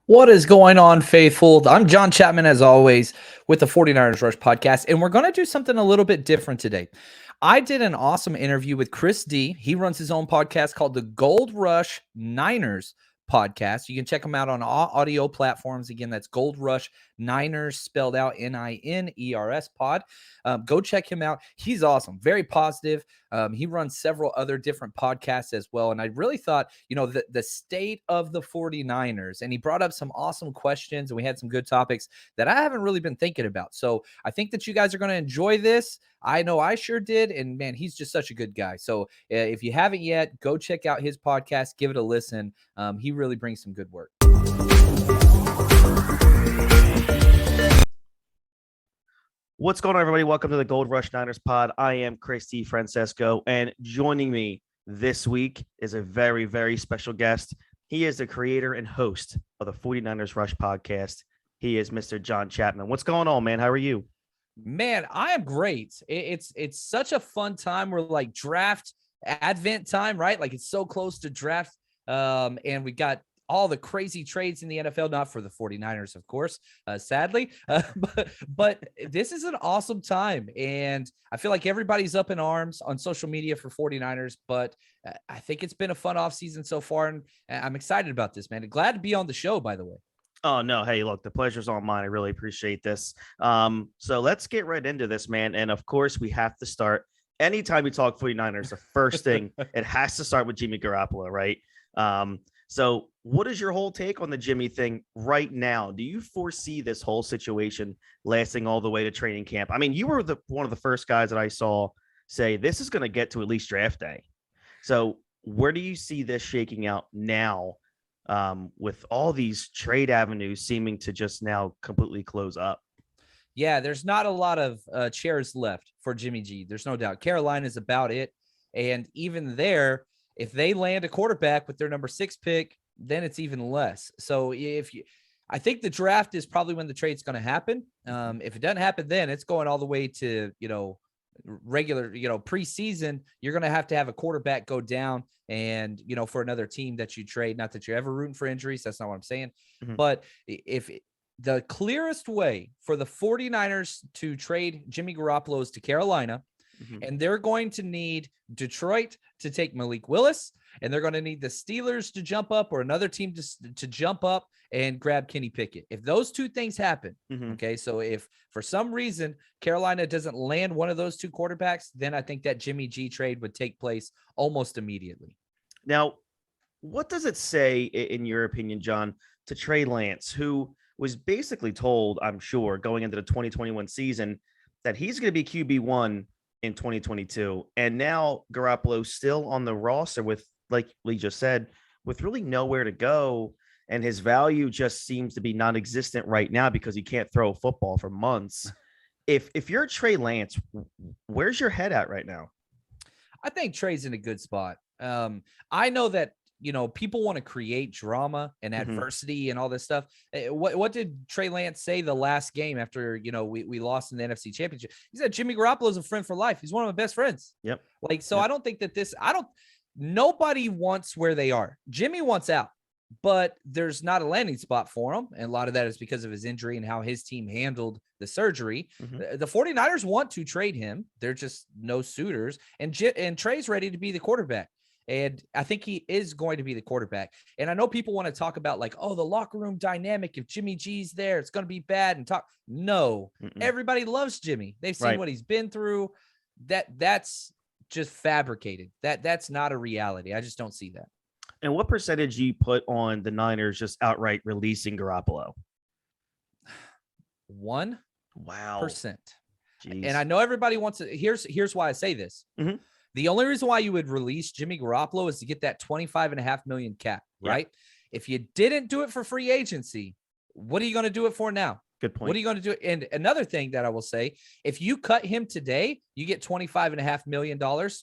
What is going on, faithful? I'm John Chapman, as always, with the 49ers Rush podcast, and we're going to do something a little bit different today. I did an awesome interview with Chris D. He runs his own podcast called the Gold Rush Niners podcast. You can check him out on all audio platforms. Again, that's Gold Rush Niners, spelled out Niners pod. Go check him out. He's awesome, very positive. He runs several other different podcasts as well. And I really thought, the state of the 49ers, and he brought up some awesome questions, and we had some good topics that I haven't really been thinking about. So I think that you guys are going to enjoy this. I know I sure did. And man, he's just such a good guy. So if you haven't yet, go check out his podcast, give it a listen. He really brings some good work. What's going on, everybody? Welcome to the Gold Rush Niners pod. I am Christy Francesco, and joining me this week is a very, very special guest. He is the creator and host of the 49ers Rush podcast. He is Mr. John Chapman. What's going on, man? How are you? Man, I am great. It's such a fun time. We're like draft advent time, right? Like it's so close to draft. And we got all the crazy trades in the NFL, not for the 49ers, of course, sadly. But this is an awesome time. And I feel like everybody's up in arms on social media for 49ers. But I think it's been a fun offseason so far. And I'm excited about this, man. Glad to be on the show, by the way. Oh, no. Hey, look, the pleasure's all mine. I really appreciate this. So let's get right into this, man. And, of course, we have to start. Anytime we talk 49ers, the first thing, it has to start with Jimmy Garoppolo, right? So what is your whole take on the Jimmy thing right now? Do you foresee this whole situation lasting all the way to training camp? I mean, you were one of the first guys that I saw say this is going to get to at least draft day. So where do you see this shaking out now with all these trade avenues seeming to just now completely close up? Yeah, there's not a lot of chairs left for Jimmy G. There's no doubt. Carolina is about it. And even there, if they land a quarterback with their number 6 pick, then it's even less. So I think the draft is probably when the trade's going to happen. If it doesn't happen, then it's going all the way to, regular, preseason. You're going to have a quarterback go down and, for another team that you trade. Not that you're ever rooting for injuries. That's not what I'm saying. Mm-hmm. But if the clearest way for the 49ers to trade Jimmy Garoppolo is to Carolina, mm-hmm. and they're going to need Detroit to take Malik Willis, and they're going to need the Steelers to jump up or another team to jump up and grab Kenny Pickett. If those two things happen, mm-hmm. okay, so if for some reason Carolina doesn't land one of those two quarterbacks, then I think that Jimmy G trade would take place almost immediately. Now, what does it say, in your opinion, John, to Trey Lance, who was basically told, I'm sure, going into the 2021 season that he's going to be QB1 in 2022, and now Garoppolo still on the roster with, like we just said, with really nowhere to go, and his value just seems to be non-existent right now because he can't throw a football for months. If you're Trey Lance, where's your head at right now? I think Trey's in a good spot. I know that people want to create drama and adversity mm-hmm. and all this stuff. What did Trey Lance say the last game after, we lost in the NFC Championship? He said, Jimmy Garoppolo is a friend for life. He's one of my best friends. Yep. Yep. I don't think that nobody wants where they are. Jimmy wants out, but there's not a landing spot for him. And a lot of that is because of his injury and how his team handled the surgery. Mm-hmm. The 49ers want to trade him. They're just no suitors. And Trey's ready to be the quarterback. And I think he is going to be the quarterback. And I know people want to talk about the locker room dynamic. If Jimmy G's there, it's going to be bad. And no, everybody loves Jimmy. They've seen what he's been through. That's just fabricated. That's not a reality. I just don't see that. And what percentage do you put on the Niners just outright releasing Garoppolo? 1%. Wow. Jeez. And I know everybody wants to. Here's why I say this. Mm-hmm. The only reason why you would release Jimmy Garoppolo is to get that $25.5 million cap, right? Yep. If you didn't do it for free agency, what are you going to do it for now? Good point. What are you going to do? And another thing that I will say, if you cut him today, you get $25.5 million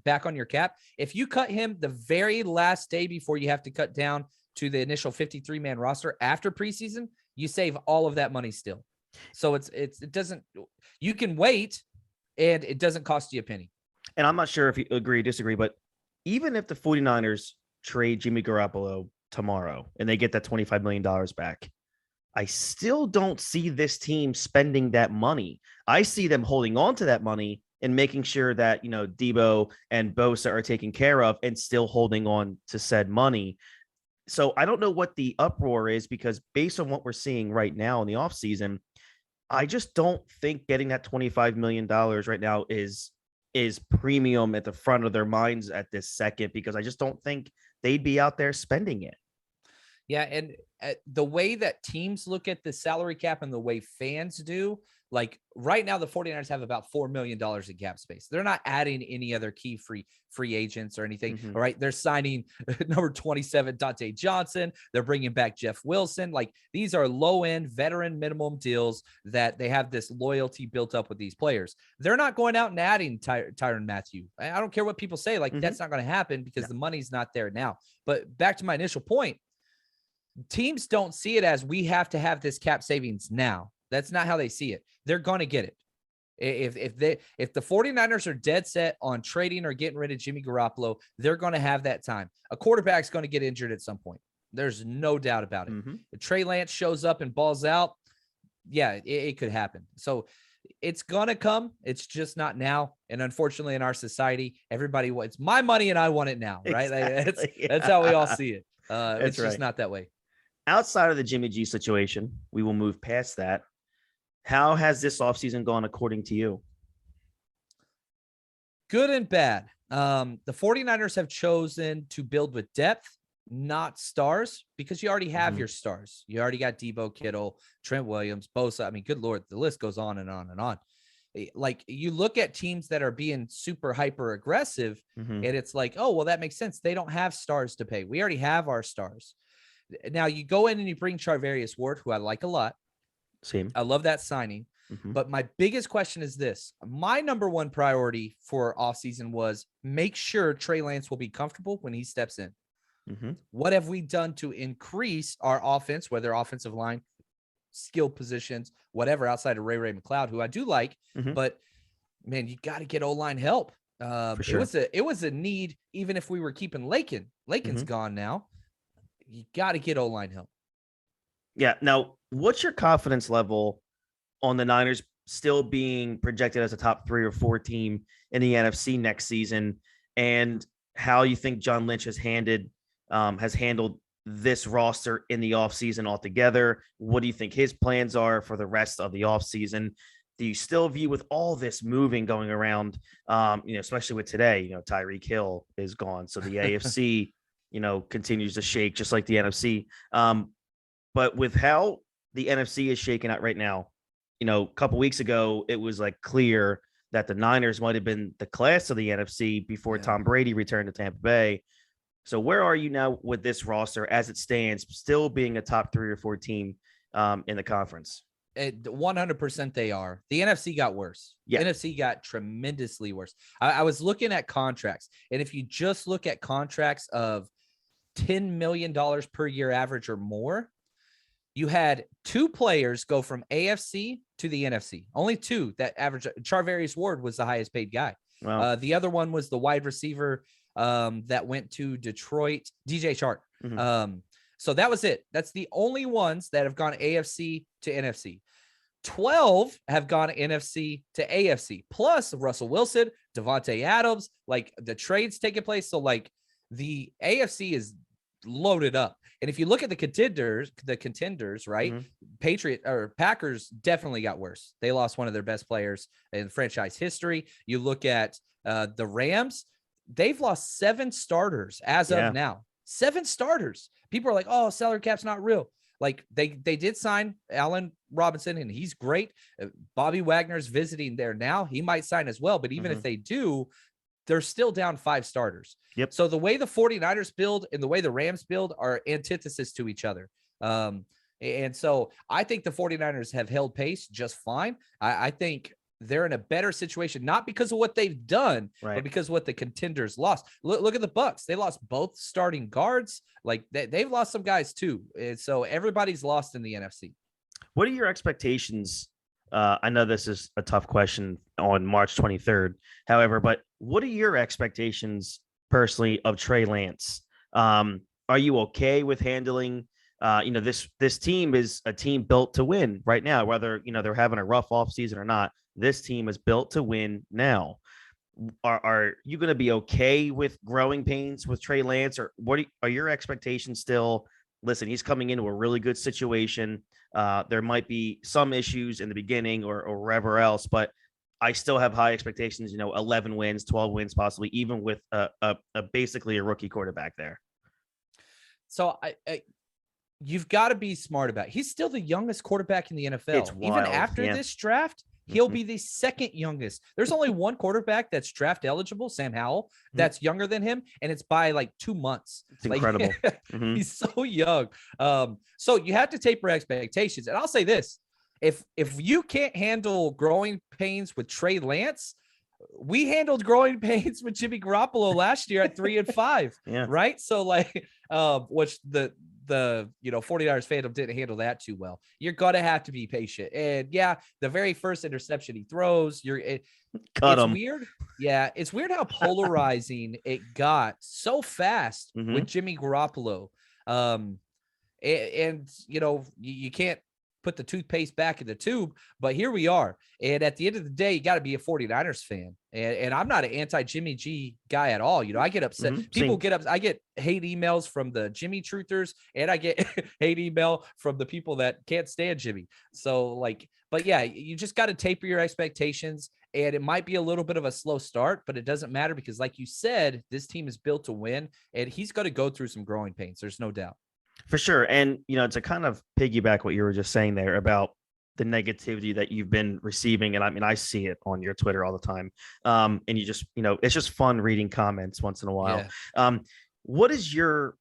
back on your cap. If you cut him the very last day before you have to cut down to the initial 53-man roster after preseason, you save all of that money still. So it doesn't, you can wait and it doesn't cost you a penny. And I'm not sure if you agree or disagree, but even if the 49ers trade Jimmy Garoppolo tomorrow and they get that $25 million back, I still don't see this team spending that money. I see them holding on to that money and making sure that, Debo and Bosa are taken care of and still holding on to said money. So I don't know what the uproar is, because based on what we're seeing right now in the offseason, I just don't think getting that $25 million right now is premium at the front of their minds at this second, because I just don't think they'd be out there spending it. Yeah, and the way that teams look at the salary cap and the way fans do, like right now, the 49ers have about $4 million in cap space. They're not adding any other key free agents or anything. Mhm. All right. They're signing number 27, Dante Johnson. They're bringing back Jeff Wilson. Like, these are low end veteran minimum deals that they have this loyalty built up with these players. They're not going out and adding Tyrann Mathieu. I don't care what people say. Like, that's not going to happen because the money's not there now. But back to my initial point, teams don't see it as we have to have this cap savings now. That's not how they see it. They're going to get it. If the 49ers are dead set on trading or getting rid of Jimmy Garoppolo, they're going to have that time. A quarterback's going to get injured at some point. There's no doubt about it. If Trey Lance shows up and balls out, yeah, it could happen. So it's going to come. It's just not now. And unfortunately, in our society, everybody wants my money and I want it now, right? Exactly. Like, that's how we all see it. It's right. just not that way. Outside of the Jimmy G situation, we will move past that. How has this offseason gone according to you? Good and bad. The 49ers have chosen to build with depth, not stars, because you already have your stars. You already got Debo, Kittle, Trent Williams, Bosa. I mean, good Lord, the list goes on and on and on. Like, you look at teams that are being super hyper aggressive, and it's like, oh, well, that makes sense. They don't have stars to pay. We already have our stars. Now you go in and you bring Charvarius Ward, who I like a lot. Same. I love that signing. But my biggest question is this. My number one priority for offseason was make sure Trey Lance will be comfortable when he steps in. What have we done to increase our offense, whether offensive line, skill positions, whatever, outside of Ray McLeod, who I do like, but man, you got to get O-line help. For sure. It was a need, even if we were keeping Lakin. Lakin's gone now. You got to get O-line help. Yeah. Now, what's your confidence level on the Niners still being projected as a top 3 or 4 team in the NFC next season, and how you think John Lynch has handled this roster in the offseason altogether? What do you think his plans are for the rest of the offseason? Do you still view, with all this moving going around, especially with today, Tyreek Hill is gone, so the AFC, continues to shake just like the NFC. But with how the NFC is shaking out right now, a couple weeks ago, it was like clear that the Niners might have been the class of the NFC before Tom Brady returned to Tampa Bay. So where are you now with this roster as it stands, still being a top 3 or 4 team in the conference? 100% they are. The NFC got worse. Yeah. The NFC got tremendously worse. I was looking at contracts, and if you just look at contracts of $10 million per year average or more, you had 2 players go from AFC to the NFC. Only 2 that average. Charvarius Ward was the highest paid guy. Wow. The other one was the wide receiver that went to Detroit, DJ Chark. So that was it. That's the only ones that have gone AFC to NFC. 12 have gone NFC to AFC, plus Russell Wilson, Devontae Adams, like the trades taking place. So like the AFC is loaded up. And if you look at the contenders, right? Packers definitely got worse. They lost one of their best players in franchise history. You look at the Rams, they've lost 7 starters as of now. 7 starters. People are like, oh, salary cap's not real. Like they did sign Allen Robinson, and he's great. Bobby Wagner's visiting there now. He might sign as well. But even if they do, they're still down 5 starters. Yep. So the way the 49ers build and the way the Rams build are antithesis to each other. And so I think the 49ers have held pace just fine. I think they're in a better situation, not because of what they've done, but because of what the contenders lost. Look at the Bucks. They lost both starting guards. Like they've lost some guys too. And so everybody's lost in the NFC. What are your expectations? I know this is a tough question on March 23rd. However, but what are your expectations personally of Trey Lance? Are you okay with handling This team is a team built to win right now, whether they're having a rough offseason or not. This team is built to win now. Are you going to be okay with growing pains with Trey Lance, or are your expectations still? Listen, he's coming into a really good situation. There might be some issues in the beginning or wherever else, but I still have high expectations. 11 wins, 12 wins, possibly, even with basically a rookie quarterback there. So you've got to be smart about it. He's still the youngest quarterback in the NFL. It's wild. Even after this draft, he'll be the second youngest. There's only one quarterback that's draft eligible, Sam Howell, that's younger than him, and it's by like 2 months. It's incredible. He's so young. So you have to taper expectations. And I'll say this: if you can't handle growing pains with Trey Lance, we handled growing pains with Jimmy Garoppolo last year at 3-5. Yeah. Right. So which the 49ers fandom didn't handle that too well. You're going to have to be patient. And yeah, the very first interception he throws, it's weird. Yeah. It's weird how polarizing it got so fast with Jimmy Garoppolo. You can't put the toothpaste back in the tube, but here we are. And at the end of the day, you got to be a 49ers fan. And I'm not an anti-Jimmy G guy at all. I get upset. People get up. I get hate emails from the Jimmy truthers, and I get hate email from the people that can't stand Jimmy. So but yeah, you just got to taper your expectations, and it might be a little bit of a slow start, but it doesn't matter because like you said, this team is built to win, and he's going to go through some growing pains. There's no doubt. For sure. And, to kind of piggyback what you were just saying there about the negativity that you've been receiving. And I mean, I see it on your Twitter all the time. And you just, it's just fun reading comments once in a while. Yeah. What is your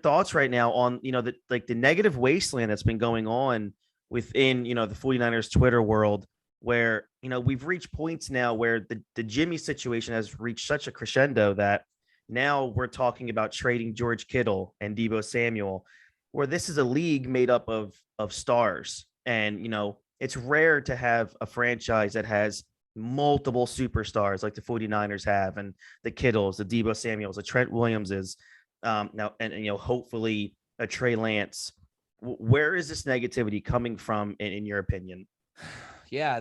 thoughts right now on, the negative wasteland that's been going on within, the 49ers Twitter world, where, we've reached points now where the Jimmy situation has reached such a crescendo that now we're talking about trading George Kittle and Deebo Samuel, where this is a league made up of stars. And, it's rare to have a franchise that has multiple superstars like the 49ers have, and the Kittles, the Deebo Samuels, the Trent Williamses, now, and hopefully a Trey Lance. Where is this negativity coming from, in your opinion? Yeah,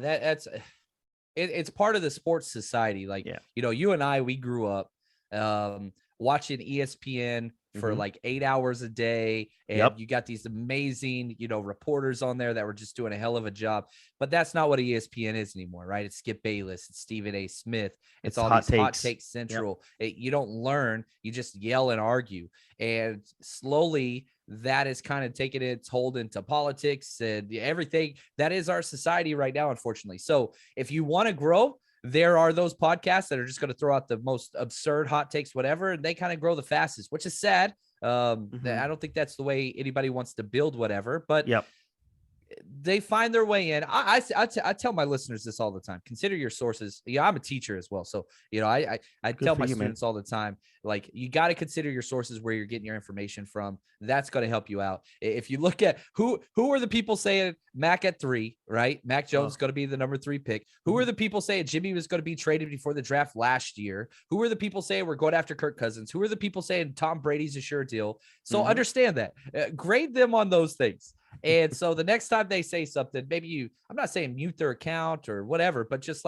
it's part of the sports society. You and I, we grew up watching ESPN for 8 hours a day, and you got these amazing reporters on there that were just doing a hell of a job. But that's not what ESPN is anymore, right? It's Skip Bayless, it's Stephen A. Smith, it's all these hot takes central. You don't learn, you just yell and argue, and slowly that is kind of taking its hold into politics and everything. That is our society right now, unfortunately. So if you want to grow, there are those podcasts that are just going to throw out the most absurd hot takes, whatever, and they kind of grow the fastest, which is sad. I don't think that's the way anybody wants to build whatever, but they find their way in. I tell my listeners this all the time. Consider your sources. Yeah, I'm a teacher as well. So, I tell my students all the time, you got to consider your sources where you're getting your information from. That's going to help you out. If you look at who are the people saying Mac at 3, right? Mac Jones is going to be the number 3 pick. Who are the people saying Jimmy was going to be traded before the draft last year? Who are the people saying we're going after Kirk Cousins? Who are the people saying Tom Brady's a sure deal? So understand that. Grade them on those things. And so the next time they say something, maybe I'm not saying mute their account or whatever, but just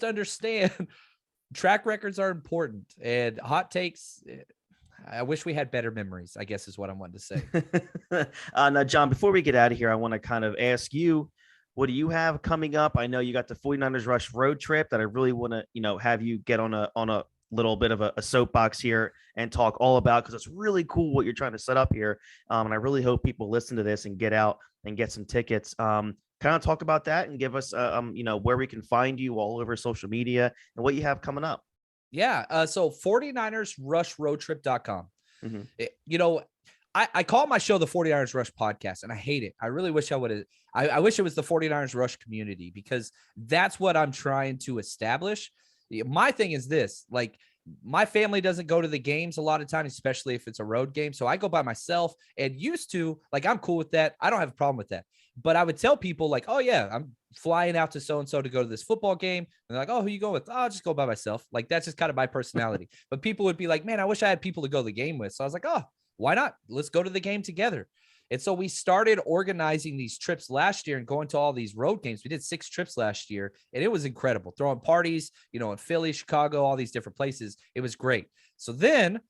understand track records are important, and hot takes. I wish we had better memories, I guess is what I wanted to say. Now, John, before we get out of here, I want to kind of ask you, what do you have coming up? I know you got the 49ers Rush road trip that I really want to, have you get on a little bit of a soapbox here and talk all about, because it's really cool what you're trying to set up here. And I really hope people listen to this and get out and get some tickets. Kind of talk about that and give us, where we can find you all over social media and what you have coming up. Yeah. So 49ersrushroadtrip.com. I call my show the 49ers Rush podcast, and I hate it. I really wish I would have. I wish it was the 49ers Rush community, because that's what I'm trying to establish. My thing is this, my family doesn't go to the games a lot of times, especially if it's a road game. So I go by myself, and used to, I'm cool with that. I don't have a problem with that. But I would tell people oh yeah, I'm flying out to so-and-so to go to this football game. And they're like, oh, who you going with? Oh, I'll just go by myself. That's just kind of my personality. But people would be like, man, I wish I had people to go to the game with. So I was like, oh, why not? Let's go to the game together. And so we started organizing these trips last year and going to all these road games. We did 6 trips last year, and it was incredible. Throwing parties, in Philly, Chicago, all these different places. It was great. So then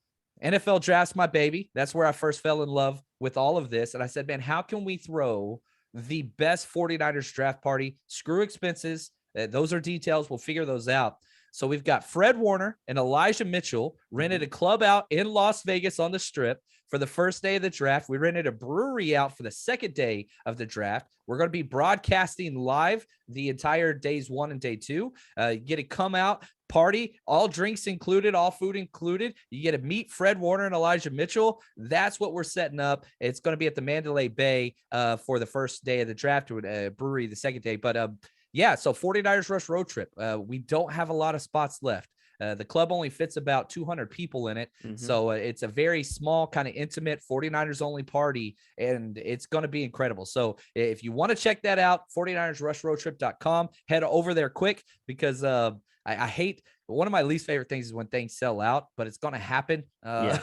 NFL draft's my baby. That's where I first fell in love with all of this. And I said, man, how can we throw the best 49ers draft party? Screw expenses. Those are details. We'll figure those out. So we've got Fred Warner and Elijah Mitchell rented a club out in Las Vegas on the Strip for the first day of the draft. We rented a brewery out for the second day of the draft. We're going to be broadcasting live the entire days 1 and day 2. You get to come out, party, all drinks included, all food included. You get to meet Fred Warner and Elijah Mitchell. That's what we're setting up. It's going to be at the Mandalay Bay for the first day of the draft, with a brewery the second day. But yeah, so 49ers Rush road trip. We don't have a lot of spots left. The club only fits about 200 people in it. So it's a very small, kind of intimate 49ers only party, and it's going to be incredible. So if you want to check that out, 49ersrushroadtrip.com, head over there quick, because I hate, one of my least favorite things is when things sell out, but it's going to happen. I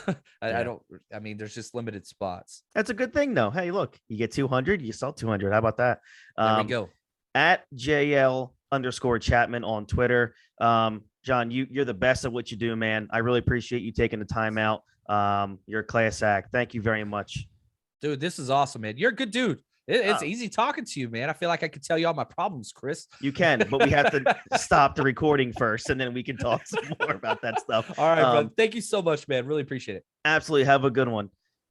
mean, there's just limited spots. That's a good thing though. Hey, look, you get 200, you sell 200. How about that? There we go. At JL_Chapman on Twitter. John, you're the best at what you do, man. I really appreciate you taking the time out. You're a class act. Thank you very much. Dude, this is awesome, man. You're a good dude. It's easy talking to you, man. I feel like I could tell you all my problems, Chris. You can, but we have to stop the recording first, and then we can talk some more about that stuff. All right, bro. Thank you so much, man. Really appreciate it. Absolutely. Have a good one.